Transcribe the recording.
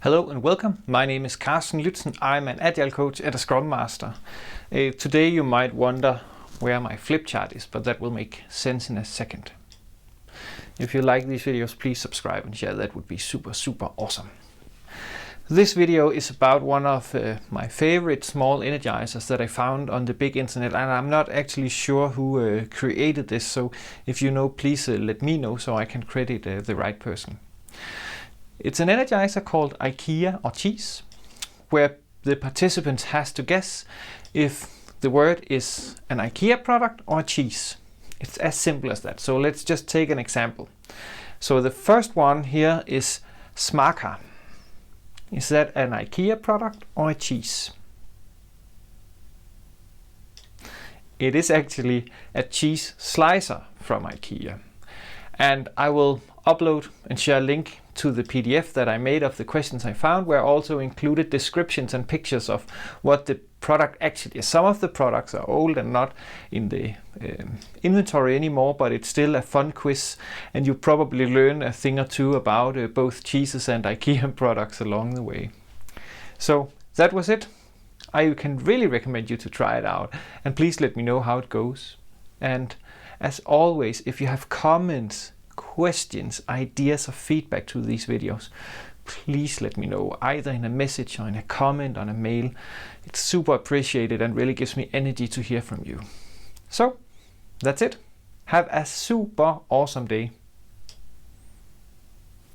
Hello and welcome. My name is Carsten Lützen. I'm an Agile coach and a Scrum Master. Today you might wonder where my flip chart is, but that will make sense in a second. If you like these videos, please subscribe and share. That would be super awesome. This video is about one of my favorite small energizers that I found on the big internet, and I'm not actually sure who created this, so if you know, please let me know so I can credit the right person. It's an energizer called IKEA or cheese, where the participants has to guess if the word is an IKEA product or a cheese. It's as simple as that. So let's just take an example. So the first one here is smaka. Is that an IKEA product or a cheese? It is actually a cheese slicer from IKEA. And I will upload and share a link to the PDF that I made of the questions I found, where I also included descriptions and pictures of what the product actually is. Some of the products are old and not in the inventory anymore, but it's still a fun quiz, and you probably learn a thing or two about both cheeses and IKEA products along the way. So that was it. I can really recommend you to try it out, and please let me know how it goes. And as always, if you have comments, questions, ideas, or feedback to these videos, please let me know, either in a message or in a comment on a mail. It's super appreciated and really gives me energy to hear from you. So that's it. Have a super awesome day.